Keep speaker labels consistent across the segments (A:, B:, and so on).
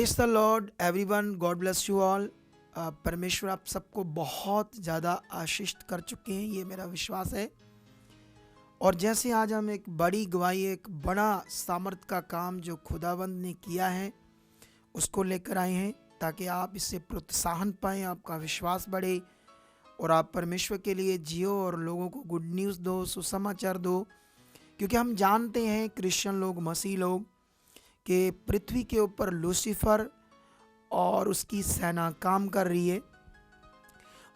A: Praise the Lord everyone, God bless you all. परमेश्वर आप सबको बहुत ज़्यादा आशीषित कर चुके हैं, ये मेरा विश्वास है। और जैसे आज हम एक बड़ी गवाही, एक बड़ा सामर्थ का काम जो खुदावंद ने किया है उसको लेकर आए हैं, ताकि आप इससे प्रोत्साहन पाएँ, आपका विश्वास बढ़े और आप परमेश्वर के लिए जियो और लोगों को गुड न्यूज़ दो, सुसमाचार दो। क्योंकि हम जानते हैं क्रिश्चियन लोग, मसीह लोग, कि पृथ्वी के ऊपर लूसीफर और उसकी सेना काम कर रही है।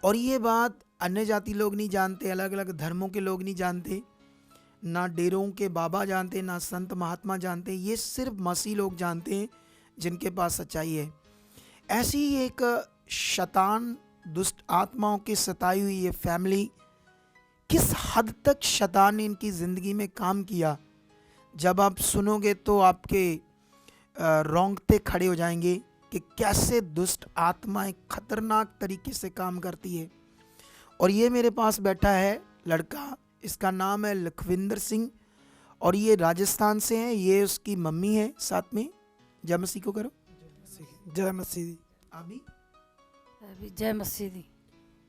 A: और ये बात अन्य जाति लोग नहीं जानते, अलग अलग धर्मों के लोग नहीं जानते, ना डेरों के बाबा जानते, ना संत महात्मा जानते। ये सिर्फ मसीह लोग जानते हैं जिनके पास सच्चाई है। ऐसी ही एक शैतान, दुष्ट आत्माओं की सताई हुई ये फैमिली, किस हद तक शैतान ने इनकी ज़िंदगी में काम किया, जब आप सुनोगे तो आपके रोंगटे खड़े हो जाएंगे कि कैसे दुष्ट आत्माएं खतरनाक तरीके से काम करती है। और ये मेरे पास बैठा है लड़का, इसका नाम है लखविंदर सिंह और ये राजस्थान से है। ये उसकी मम्मी है साथ में। जय मसीह को करो।
B: जय मसीह दी।
A: अभी
C: जय मसीह दी।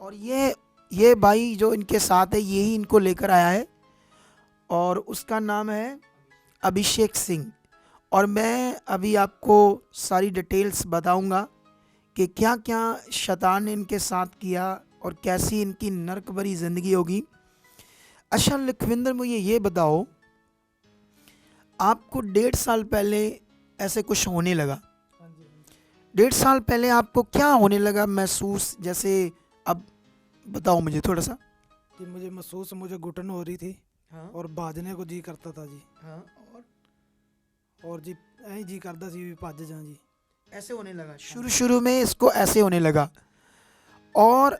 A: और ये भाई जो इनके साथ है, यही इनको लेकर आया है और उसका नाम है अभिषेक सिंह। और मैं अभी आपको सारी डिटेल्स बताऊंगा कि क्या क्या शैतान ने इनके साथ किया और कैसी इनकी नर्क भरी ज़िंदगी होगी। अच्छा लखविंदर, मुझे ये बताओ, आपको 1.5 साल पहले ऐसे कुछ होने लगा। 1.5 साल पहले आपको क्या होने लगा महसूस, जैसे अब बताओ मुझे थोड़ा सा।
B: कि मुझे घुटन हो रही थी।
A: हाँ,
B: और भाजने को जी करता था जी।
A: हाँ,
B: और जी ऐ जी करता सी भी भज जा जी।
A: ऐसे होने लगा। शुरू में इसको ऐसे होने लगा और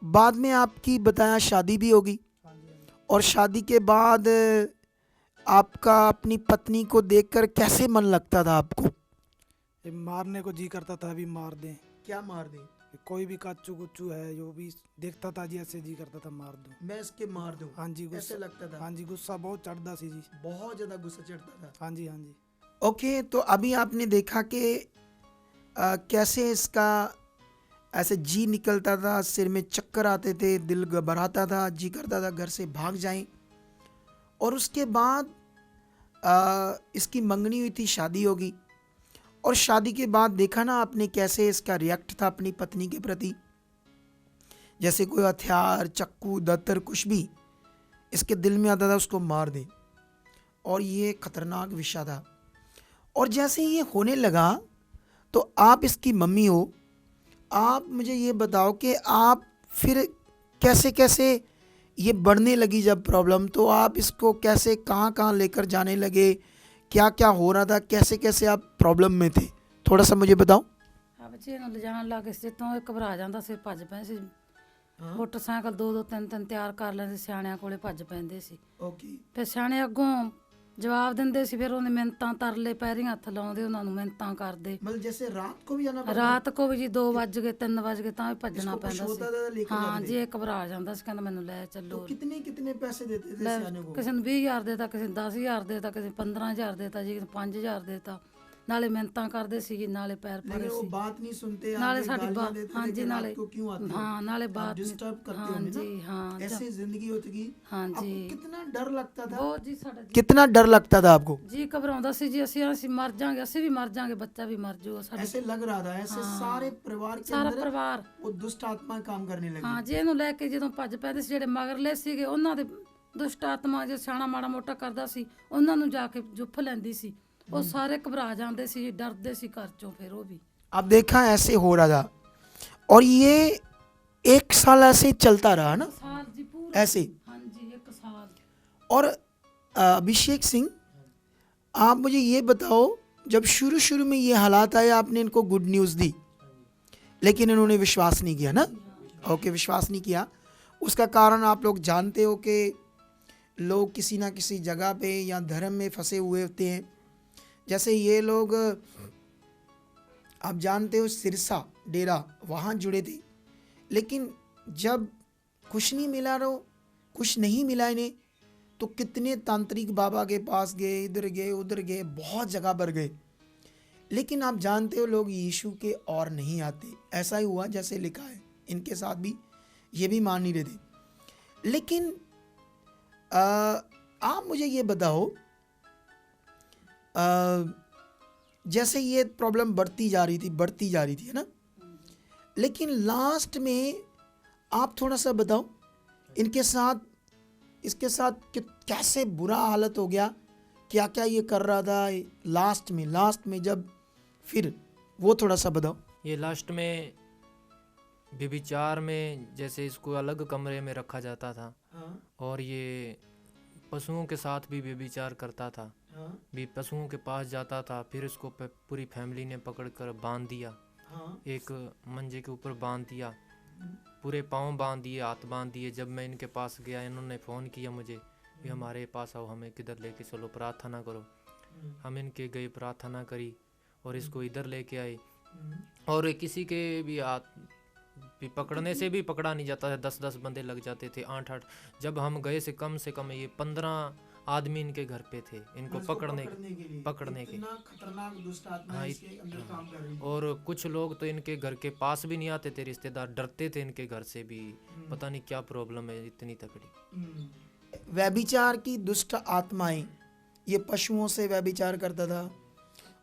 A: बाद में आपकी बताया शादी भी होगी। और शादी के बाद आपका अपनी पत्नी को देखकर कैसे मन लगता था आपको?
B: ये मारने को जी करता था, अभी मार दें।
A: क्या मार दें?
B: कोई भी काचू कुचू है जो भी देखता था जी, ऐसे जी करता था मार दूं।
A: मैं इसके मार दूं?
B: हाँ जी,
A: ऐसे
B: गुस्सा
A: लगता था?
B: हाँ जी, गुस्सा बहुत चढ़ता सी जी।
A: बहुत ज़्यादा गुस्सा चढ़ता था।
B: हाँ जी, हाँ जी।
A: ओके, तो अभी आपने देखा कि कैसे इसका ऐसे जी निकलता था, सिर में चक्कर आते थे, दिल घबराता था, जी करता था घर से भाग जाएं। और उसके बाद इसकी मंगनी हुई थी, शादी होगी। और शादी के बाद देखा ना आपने कैसे इसका रिएक्ट था अपनी पत्नी के प्रति। जैसे कोई हथियार, चक्कू, दत्तर कुछ भी इसके दिल में आता था उसको मार दे। और ये खतरनाक विषय था। और जैसे ये होने लगा तो आप इसकी मम्मी हो, आप मुझे ये बताओ कि आप फिर कैसे कैसे ये बढ़ने लगी जब प्रॉब्लम, तो आप इसको कैसे कहाँ कहाँ लेकर जाने लगे, क्या क्या हो रहा था, कैसे कैसे आप प्रॉब्लम में थे, थोड़ा सा मुझे बताओ।
C: ਆ ਬੱਚੇ ਨੂੰ ਲਿਜਾਣ ਲੱਗ ਸੀ ਤੋਂ ਇਹ ਘਬਰਾ ਜਾਂਦਾ ਸੀ, ਭੱਜ ਪਏ ਸੀ। ਮੋਟਰਸਾਈਕਲ ਦੋ ਤਿੰਨ ਤਿਆਰ ਕਰ ਲੈਂਦੇ, ਸਿਆਣਿਆਂ ਕੋਲੇ ਭੱਜ ਪੈਂਦੇ ਸੀ।
A: ओके,
C: ਫਿਰ ਸਿਆਣੇ ਅੱਗੋਂ ਜਵਾਬ ਦਿੰਦੇ ਸੀ, ਫਿਰ ਉਹਨੇ ਮਿੰਨਤਾਂ ਤਰਲੇ ਪੈਰੀਂ ਹੱਥ ਲਾਉਂਦੇ, ਉਹਨਾਂ ਨੂੰ ਮਿੰਨਤਾਂ ਕਰਦੇ।
A: मतलब जैसे रात को भी जाना पड़ता
C: ਰਾਤ ਕੋ ਵੀ ਜੀ 2 ਵੱਜ ਗਏ 3 ਵੱਜ ਗਏ ਤਾਂ ਵੀ ਭੱਜਣਾ
A: इसको कुछ
C: ਪੈਂਦਾ
A: होता
C: ਸੀ।
A: था लेकर
C: ਹਾਂ
A: जाते
C: ਜੀ,
A: थे?
C: ਇਹ ਘਬਰਾ ਜਾਂਦਾ ਸੀ, ਕਹਿੰਦਾ ਮੈਨੂੰ ਲੈ
A: तो
C: ਚੱਲੋ।
A: कितने कितने पैसे देते थे
C: ਲੈ
A: सियाने को?
C: ਕਿਸੇ ਨੂੰ 20,000 ਦੇਤਾ, ਕਿਸੇ ਨੂੰ 10,000 ਦੇਤਾ, ਕਿਸੇ ਨੂੰ 15,000 ਦੇਤਾ ਜੀ, ਕਿਸੇ ਨੂੰ 5,000 ਦੇਤਾ। ਨਾਲੇ ਮਿੰਨਤਾਂ ਕਰਦੇ ਸੀ ਜੀ, ਨਾਲੇ ਪੈਰ
A: लेकिन
C: फड़े
A: वो
C: सी।
A: बात नहीं सुनते,
C: नाले
A: आगे
C: साडी
A: गालियां
C: बात,
A: देते
C: हाँ
A: थे
C: जी,
A: कि
C: नाले
A: रात को क्यों आते हो?
C: हाँ नाले
A: आप
C: बात नहीं-
A: डिस्टर्ब करते
C: हाँ
A: होंगे ना?
C: जी, हाँ
A: ऐसे जिंदगी होती थी।
C: हाँ
A: आपको
C: जी।
A: कितना डर लगता था?
C: बहुत जी साਡਾ जी
A: कितना डर लगता था आपको?
C: जी घबराਉਂਦਾ ਸੀ ਜੀ। ਅਸੀਂ ਮਰ ਜਾਾਂਗੇ, ਅਸੀਂ ਵੀ ਮਰ ਜਾਾਂਗੇ, ਬੱਚਾ ਵੀ ਮਰ ਜਾਊਗਾ ਸਾਡੀ।
A: ऐसे लग रहा था, ऐसे
C: हाँ।
A: सारे परिवार के
C: ਸਾਰਾ
A: अंदर
C: ਪਰਿਵਾਰ
A: वो दुष्ट आत्मा काम करने लगी।
C: ਹਾਂ ਜੀ। ਇਹਨੂੰ ਲੈ ਕੇ ਜਦੋਂ ਭੱਜ ਪੈਂਦੇ ਸੀ, ਜਿਹੜੇ ਮਗਰਲੇ ਸੀਗੇ ਉਹਨਾਂ ਦੇ ਦੁਸ਼ਟ ਆਤਮਾ ਜੋ ਸਿਆਣਾ ਮਾੜਾ ਮੋਟਾ ਕਰਦਾ ਸੀ, ਉਹਨਾਂ ਨੂੰ ਜਾ ਕੇ ਜੁੱਫ ਲੈਂਦੀ ਸੀ। ਉਹ ਸਾਰੇ ਘਬਰਾ ਜਾਂਦੇ ਸੀ ਜੀ, ਡਰਦੇ ਸੀ ਘਰ ਚੋਂ। ਫਿਰ ਉਹ भी
A: अब देखा ऐसे हो रहा था और ये 1 साल ऐसे चलता रहा ना,
C: ਸਾਲ ਜੀ ਪੂਰਾ।
A: ऐसे।
C: हाँ जी, 1 साल।
A: और अभिषेक सिंह, आप मुझे ये बताओ, जब शुरू में ये हालात आए, आपने इनको गुड न्यूज़ दी लेकिन इन्होंने विश्वास नहीं किया ना? ओके, विश्वास नहीं किया। उसका कारण आप लोग जानते हो कि लोग किसी ना किसी जगह पे या धर्म में फंसे हुए होते हैं। जैसे ये लोग, आप जानते हो, सिरसा डेरा वहाँ जुड़े थे। लेकिन जब कुछ नहीं मिला, कुछ नहीं मिला इन्हें, तो कितने तांत्रिक बाबा के पास गए, इधर गए उधर गए, बहुत जगह पर गए, लेकिन आप जानते हो लोग यीशु के और नहीं आते। ऐसा ही हुआ जैसे लिखा है, इनके साथ भी ये भी मान नहीं रहे थे। लेकिन आप मुझे ये बताओ, जैसे ये प्रॉब्लम बढ़ती जा रही थी है ना, लेकिन लास्ट में आप थोड़ा सा बताओ इसके साथ कैसे बुरा हालत हो गया, क्या क्या ये कर रहा था लास्ट में जब फिर वो थोड़ा सा बताओ।
D: ये लास्ट में व्यभिचार में, जैसे इसको अलग कमरे में रखा जाता था और ये पशुओं के साथ भी व्यभिचार करता था, भी पशुओं के पास जाता था, फिर इसको पूरी फैमिली ने पकड़कर बांध दिया, एक मंजे के ऊपर बांध दिया, पूरे पाँव बांध दिए, हाथ बांध दिए। जब मैं इनके पास गया, इन्होंने फ़ोन किया मुझे कि हमारे पास आओ, हमें किधर लेके चलो, प्रार्थना करो। हम इनके गए, प्रार्थना करी और इसको इधर लेके आए। और किसी के भी हाथ भी पकड़ने से भी पकड़ा नहीं जाता था, 10-10 बंदे लग जाते थे, 8-8। जब हम गए से कम ये 15 आदमी इनके घर पे थे, इनको पकड़ने के।
A: इतना खतरनाक दुष्ट आत्मा
D: हाँ,
A: इसके अंदर काम कर रही है।
D: और कुछ लोग तो इनके घर के पास भी नहीं आते थे, रिश्तेदार डरते थे इनके घर से भी, पता नहीं क्या प्रॉब्लम है इतनी तकड़ी।
A: व्यभिचार की दुष्ट आत्माएं, ये पशुओं से व्यभिचार करता था,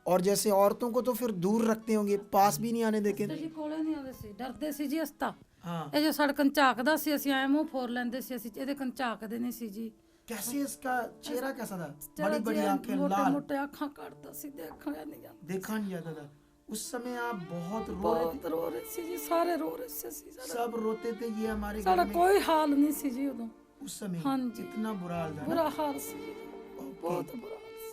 A: और जैसे औरतों को तो फिर दूर रखते होंगे, पास भी नहीं आने देते।
C: ਜੀ ਕੋਲੇ ਨਹੀਂ ਆਉਂਦੇ ਸੀ, ਡਰਦੇ ਸੀ ਜੀ ਅਸਤਾ।
A: हाँ,
C: ਇਹ ਜੋ ਸੜਕਨ ਝਾਕਦਾ ਸੀ, ਅਸੀਂ ਐ ਮੂੰਹ ਫੋਰ ਲੈਂਦੇ ਸੀ, ਅਸੀਂ ਇਹਦੇ ਕੰਨ ਝਾਕਦੇ ਨਹੀਂ ਸੀ ਜੀ।
A: कैसे इसका चेहरा कैसा था?
C: ਚਲੋ
A: बड़ी बड़ी
C: ਜੀ,
A: आंखें,
C: ਮੋਟੇ
A: लाल,
C: ਮੋਟੇ ਅੱਖਾਂ ਕੱਢਦਾ ਸੀ, ਦੇਖਿਆ ਨਹੀਂ ਜਾਂਦਾ।
A: देखा नहीं जाता था। उस समय आप बहुत रो रहे
C: ਬਹੁਤ ਰੋ ਰਹੇ ਸੀ ਜੀ, ਸਾਰੇ ਰੋ ਰਹੇ ਸੀ ਅਸੀਂ।
A: थे, सब रोते थे। ये हमारे घर
C: ਸਾਡਾ
A: में
C: ਕੋਈ ਹਾਲ ਨਹੀਂ ਸੀ ਜੀ ਉਦੋਂ,
A: उस समय
C: हाँ जी।
A: इतना बुरा हाल था ना।
C: ਬੁਰਾ ਹਾਲ ਸੀ ਜੀ,
A: ओके।
C: ਬਹੁਤ ਬੁਰਾ ਹਾਲ ਸੀ।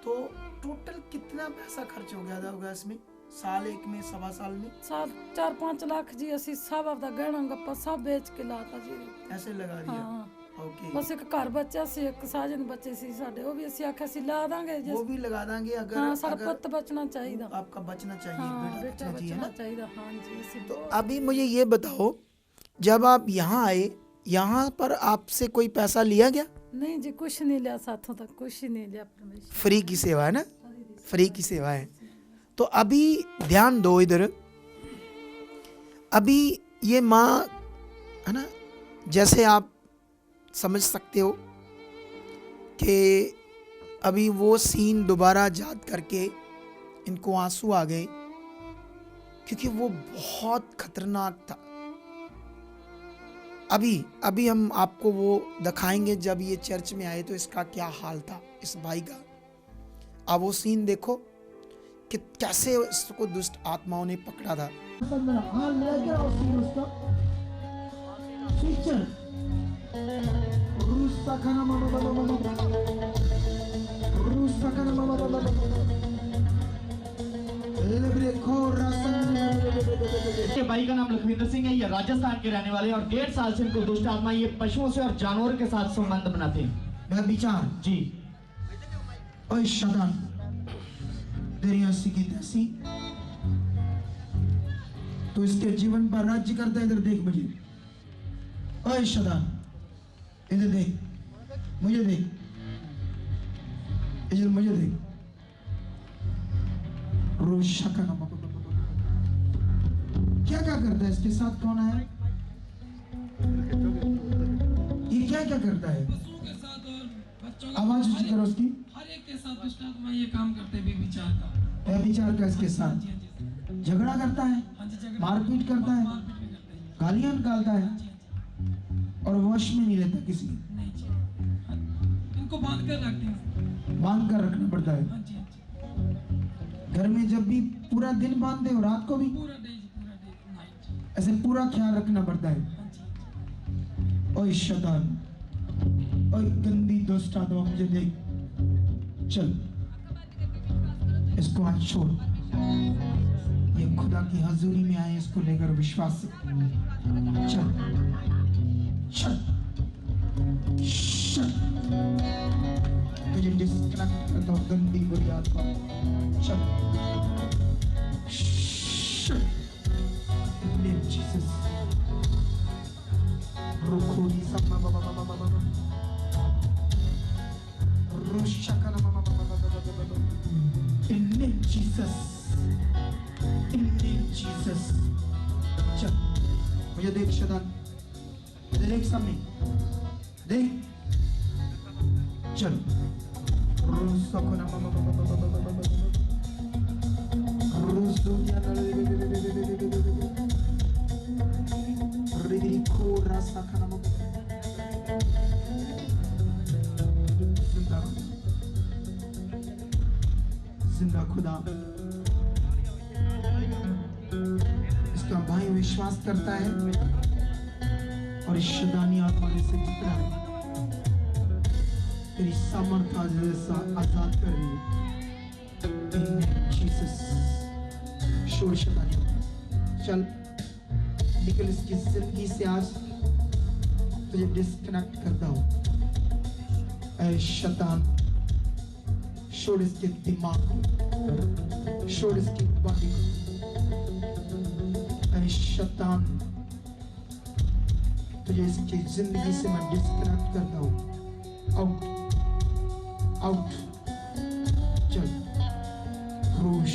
A: तो टोटल कितना पैसा खर्च हो गया था होगा इसमें, साल एक में, सवा साल में?
C: ਸਾਲ 4-5 ਲੱਖ ਜੀ ਅਸੀਂ ਸਭ ਆਪਦਾ ਗਹਿਣਾ ਗੱਪਾ ਸਭ ਵੇਚ ਕੇ ਲਾਤਾ ਜੀ।
A: ऐसे लगा दिया।
C: ਹਾਂ,
A: ओके,
C: ਬਸ ਇੱਕ ਘਰ ਬੱਚਾ ਸੀ, ਇੱਕ ਸਾਜਨ ਬੱਚੇ ਸੀ ਸਾਡੇ, ਉਹ ਵੀ ਅਸੀਂ ਆਖਿਆ ਸੀ ਲਾ ਦਾਂਗੇ ਜੀ।
A: वो भी लगा देंगे अगर
C: ਹਾਂ, ਸਾਡਾ
A: अगर
C: ਪੁੱਤ ਬਚਣਾ ਚਾਹੀਦਾ।
A: आपका बचना चाहिए,
C: हाँ,
A: बेटा
C: बेटा
A: बचना चाहिए
C: बचना
A: ना।
C: चाहिए। हाँ जी, इसी
A: तो अभी मुझे ये बताओ, जब आप यहाँ आए, यहाँ पर आपसे कोई पैसा लिया गया?
C: नहीं जी, कुछ नहीं लिया साथों तक, कुछ ही नहीं लिया परमेश्वर।
A: फ्री की सेवा है ना, फ्री की सेवा है। तो अभी ध्यान दो इधर, अभी ये माँ है ना, जैसे आप समझ सकते हो कि अभी वो सीन दोबारा याद करके इनको आंसू आ गए, क्योंकि वो बहुत खतरनाक था। अभी हम आपको वो दिखाएंगे, जब ये चर्च में आए तो इसका क्या हाल था इस भाई का। अब वो सीन देखो कि कैसे इसको दुष्ट आत्माओं ने पकड़ा था।
E: ये भाई का नाम लखविंदर सिंह है, ये राजस्थान के रहने वाले हैं और 1.5 साल से इनको दुष्ट आत्मा ये पशुओं से और जानवरों के साथ संबंध बनाते हैं।
A: व्यभिचार
E: जी,
A: ओए शैतान, तेरी हंसी की तैसी, तो इसके जीवन पर राज्य करता है। इधर देख मुझे, ओए शैतान, इधर देख मुझे, देख इधर मुझे देख। रोशा का नाम क्या करता है इसके साथ? कौन है ये? क्या करता है? आवाज ऊंची करो उसकी।
F: हर एक के साथ दुष्ट आत्मा ये काम करते हैं व्यभिचार का।
A: व्यभिचार का इसके साथ झगड़ा करता है,
F: हाँ जी, झगड़ा
A: मारपीट करता है,
F: मारपीट भी करते हैं।
A: गालियां निकालता है, और वश में नहीं रहता किसी,
F: नहीं जी, हाँ, इनको बांध कर रखते हैं।
A: बांध कर रखना पड़ता है।
F: हाँ जी, हाँ जी,
A: घर में जब भी पूरा दिन बांधते हो, रात को भी
F: पूरा डे नाइट।
A: ऐसे पूरा ख्याल रखना पड़ता है।
F: हाँ जी, हाँ जी।
A: ओए शैतान, ओए गंदी दुष्ट आत्मा, मुझे देख, चल इसको आज छोड़। ये खुदा की हजूरी में आए, इसको लेकर विश्वास से चल चल चल। तुझे डिस्कनेक्ट करता हूँ गंदी बुरी आत्मा, चल चल। Name Jesus. Rukuni sama baba baba baba. Rushakana mama baba baba baba. In name Jesus. मुझे देख शैतान, मुझे देख सामने, देख, चल। जिंदा खुदा, इसका भाई विश्वास करता है और इस शैतानी आत्मा में से जितना है तेरी सामर्थ आज आजाद कर रही है। जीसस, शोर शैतानी चल निकल इसकी जिंदगी से, आज तुझे डिस्कनेक्ट करता हूँ। ऐ शैतान, छोड़ इसके दिमाग को, छोड़ इसकी बॉडी को। ऐ शैतान, तुझे इसकी जिंदगी से मैं डिस्कनेक्ट करता हूँ। आउट, आउट, चल। रोश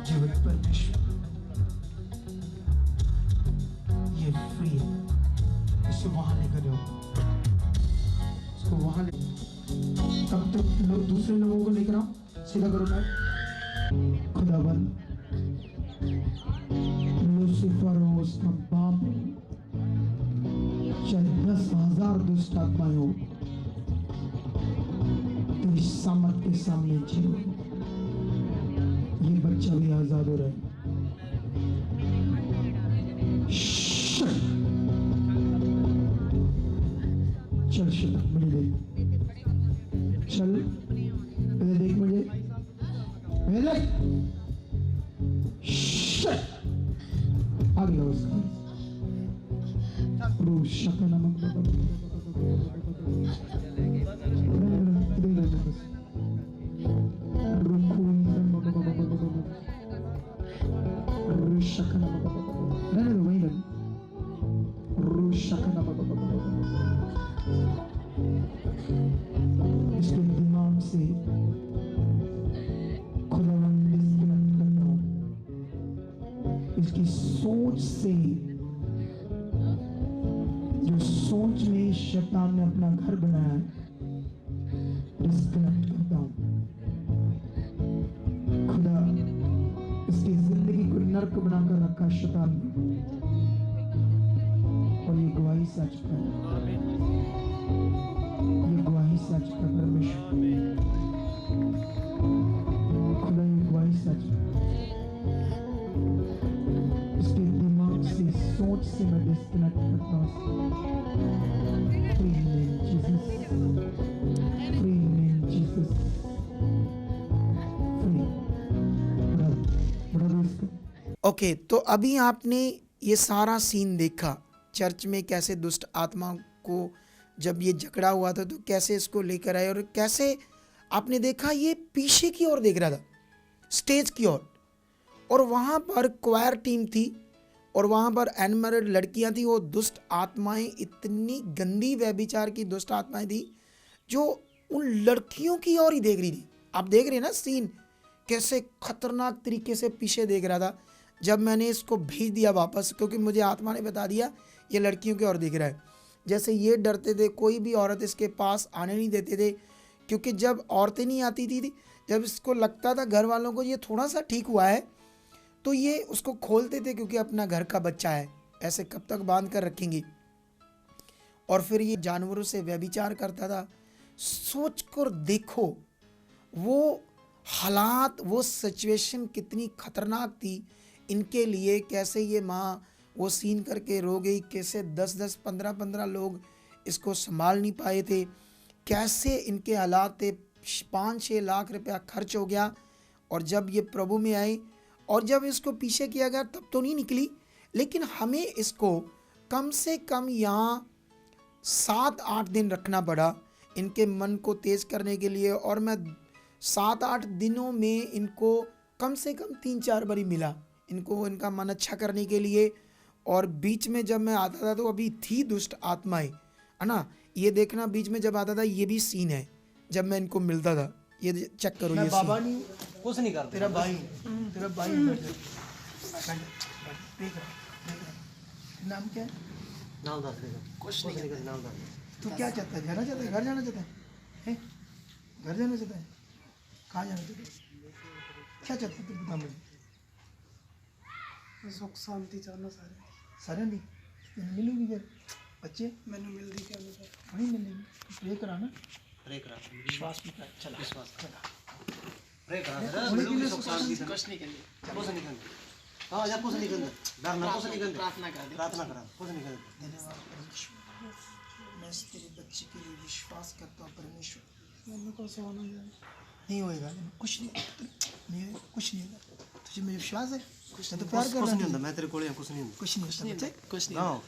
A: जीवित परमेश्वर, ये फ्री है, इसे वहां लेकर जाओ, इसको वहां ले। तब तक दूसरे लोगों को लेकर आओ, सीधा करो ना। खुदावन, लूसीफर हो, उसका बाप हो, चाहे 10,000 दुष्ट आत्माएं हो, तेरी सामर्थ के सामने जियो। ये बच्चा भी आजाद हो रहा है। चल शैतान, मुझे देख, चल मुझे देख, मुझे देख, आ गया उसका इसके दिमाग से खुदावन डिस्कनेक्ट करता हूं, इसकी सोच से, जो सोच में शैतान ने अपना घर बनाया है, डिस्कनेक्ट करता हूं। खुदा, इसकी जिंदगी को नर्क बनाकर रखा शैतान ने, और ये गवाही सच पर, ये गवाही सच पर परमेश्वर, खुदा ये गवाही सच, इसके दिमाग से, सोच से मैं डिस्कनेक्ट करता हूँ। Free name Jesus, free name Jesus, free. बढ़ा दो इसको। ओके, तो अभी आपने ये सारा सीन देखा, चर्च में कैसे दुष्ट आत्मा को जब ये झगड़ा हुआ था तो कैसे इसको लेकर आए, और कैसे आपने देखा ये पीछे की ओर देख रहा था, स्टेज की ओर, और वहाँ पर क्वायर टीम थी और वहाँ पर अनमैरिड लड़कियाँ थी। वो दुष्ट आत्माएं, इतनी गंदी व्यभिचार की दुष्ट आत्माएं थी जो उन लड़कियों की ओर ही देख रही थी। आप देख रहे हैं ना सीन, कैसे खतरनाक तरीके से पीछे देख रहा था। जब मैंने इसको भेज दिया वापस, क्योंकि मुझे आत्मा ने बता दिया ये लड़कियों की ओर देख रहा है, जैसे ये डरते थे, कोई भी औरत इसके पास आने नहीं देते थे, क्योंकि जब औरतें नहीं आती थी, जब इसको लगता था घर वालों को ये थोड़ा सा ठीक हुआ है, तो ये उसको खोलते थे, क्योंकि अपना घर का बच्चा है, ऐसे कब तक बांध कर रखेंगे। और फिर ये जानवरों से व्यभिचार करता था। सोच कर देखो वो हालात, वो सिचुएशन कितनी खतरनाक थी इनके लिए। कैसे ये माँ वो सीन करके रो गई, कैसे 10-10, 15-15 लोग इसको संभाल नहीं पाए थे, कैसे इनके हालात थे। 5-6 लाख रुपया खर्च हो गया। और जब ये प्रभु में आए और जब इसको पीछे किया गया तब तो नहीं निकली, लेकिन हमें इसको कम से कम यहाँ 7-8 दिन रखना पड़ा इनके मन को तेज़ करने के लिए। और मैं 7-8 दिनों में इनको कम से कम 3-4 बारी मिला, इनको इनका मन अच्छा करने के लिए। और बीच में जब मैं आता था तो अभी थी दुष्ट आत्माएं, है ना। ये देखना, बीच में जब आता था ये भी सीन है जब मैं इनको मिलता था, ये चेक करो, ये बाबा नहीं हूँ, कुछ नहीं करते, तेरा भाई हूँ, तेरा भाई हूँ। बैठ जा, बैठ जा, देख रहा, नाम क्या है?
G: नाम दस देगा,
A: कुछ नहीं
G: कर नाम दस।
A: तू क्या चाहता है? जाना चाहता है? घर जाना चाहता है? हैं? घर जाना चाहता है? कहाँ जाना चाहता है? क्या चाहता है तू, बता मुझे।
B: सुख शांति चाहना सारे
A: सारे नहीं मिलूगी फिर बच्चे
B: मैंने मिल दी क्या मुझे
A: नहीं मिलेंगे। प्रे करा ना,
G: प्रे करा,
A: विश्वास भी कर, चला
G: विश्वास
A: चला।
G: प्रे करा जरा, मिलोगी सुख शांति से। कुछ नहीं करना, कुछ नहीं करना। हाँ, जा कुछ नहीं करना, डरना कुछ नहीं करना, प्रार्थना करा, कुछ नहीं करना।
A: धन्यवाद परमेश्वर, मैं इस तेरे बच्चे के लिए विश्वास करता हूँ परमेश्वर।
B: मैंने को से होना जाए
A: नहीं होएगा, कुछ नहीं, कुछ नहीं होगा। तुझे मुझे विश्वास है, मैं तो
G: कुछ
A: प्यार कर रहा
G: नहीं
A: हूँ।
G: होता, मैं तेरे कोले हूँ, कुछ नहीं होता।
A: कुछ नहीं होता बच्चे,
B: कुछ
G: हाँ,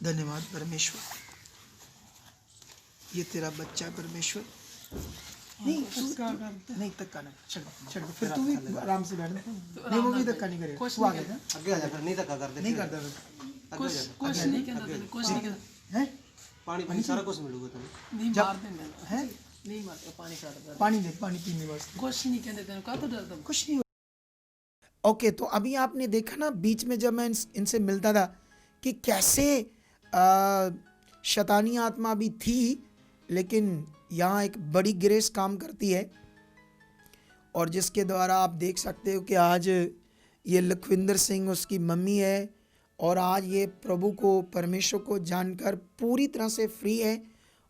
A: धन्यवाद परमेश्वर। ये तेरा बच्चा परमेश्वर। नहीं नहीं धक्का नहीं, छड़ दो, फिर तू भी आराम से बैठ नहीं, वो भी धक्का नहीं करेगा, तू आगे जा,
G: आगे आ जा, फिर नहीं धक्का कर दे,
A: नहीं करता
G: आगे जा,
B: कुछ नहीं कहता कुछ नहीं कहता
A: है।
G: पानी पी, सारा कुछ मिलूगा तुम्हें।
B: नहीं मार देना
A: है
B: नहीं मारते पानी काट
A: पानी दे, पानी पीने वास्ते
B: कुछ नहीं कहते तेरे का तो डरता
A: कुछ नहीं। ओके, तो अभी आपने देखा ना बीच में जब मैं इनसे मिलता था कि कैसे शैतानी आत्मा भी थी, लेकिन यहाँ एक बड़ी ग्रेस काम करती है, और जिसके द्वारा आप देख सकते हो कि आज ये लखविंदर सिंह उसकी मम्मी है, और आज ये प्रभु को, परमेश्वर को जानकर पूरी तरह से फ्री है।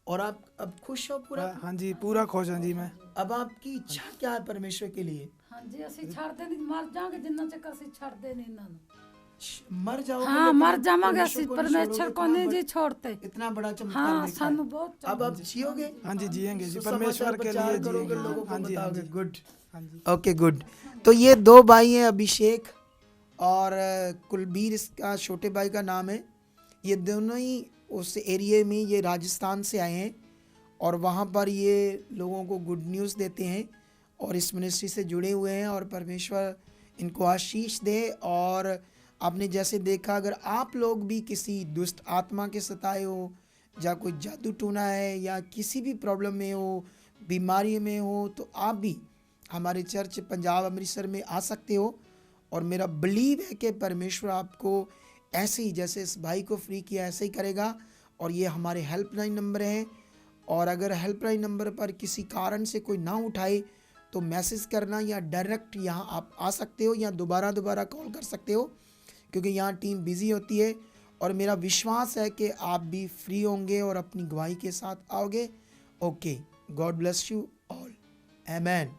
A: और आप अब खुश हो पूरा?
B: हाँ जी पूरा खुश हूँ जी मैं।
A: अब आपकी इच्छा क्या है परमेश्वर के लिए?
C: हाँ जी, ਅਸੀਂ ਛੱਡਦੇ ਨਹੀਂ, ਮਰ ਜਾਾਂਗੇ ਜਿੰਨਾ ਚਿਰ ਅਸੀਂ ਛੱਡਦੇ ਨਹੀਂ ਇਹਨਾਂ ਨੂੰ।
A: मर जाओगे
C: हाँ,
A: लेकिन
C: मर जावांगे
A: परमेश्वर
C: ਅਸੀਂ,
A: को नहीं
C: परमेश्वर
A: छोड़ोगे।
C: को नहीं जी छोड़ते।
A: इतना बड़ा चमत्कार
C: हाँ,
A: देखा
C: ਸਾਨੂੰ
A: है।
C: बहुत
A: अब आप जियोगे?
B: हाँ जी जिएंगे जी,
A: सुसमाचार
B: परमेश्वर के
A: प्रचार
B: लिए
A: करोगे,
B: जिएंगे।
A: लोगों को
B: हाँ जी हाँ
A: बताओगे।
B: जी
A: गुड,
B: हाँ जी।
A: Okay good. तो ये दो भाई हैं, अभिषेक और कुलबीर इसका छोटे भाई का नाम है। ये दोनों ही उस एरिया में, ये राजस्थान से आए हैं, और वहाँ पर ये लोगों को गुड न्यूज़ देते हैं और इस मिनिस्ट्री से जुड़े हुए हैं। और परमेश्वर इनको आशीष दे। और आपने जैसे देखा, अगर आप लोग भी किसी दुष्ट आत्मा के सताए हो, या कोई जादू टूना है, या किसी भी प्रॉब्लम में हो, बीमारी में हो, तो आप भी हमारे चर्च पंजाब अमृतसर में आ सकते हो। और मेरा बिलीव है कि परमेश्वर आपको ऐसे ही, जैसे इस भाई को फ्री किया, ऐसे ही करेगा। और ये हमारे हेल्पलाइन नंबर है, और अगर हेल्पलाइन नंबर पर किसी कारण से कोई ना उठाए तो मैसेज करना, या डायरेक्ट यहाँ आप आ सकते हो, या दोबारा कॉल कर सकते हो, क्योंकि यहाँ टीम बिज़ी होती है। और मेरा विश्वास है कि आप भी फ्री होंगे और अपनी गवाही के साथ आओगे। Okay, God bless you all, amen.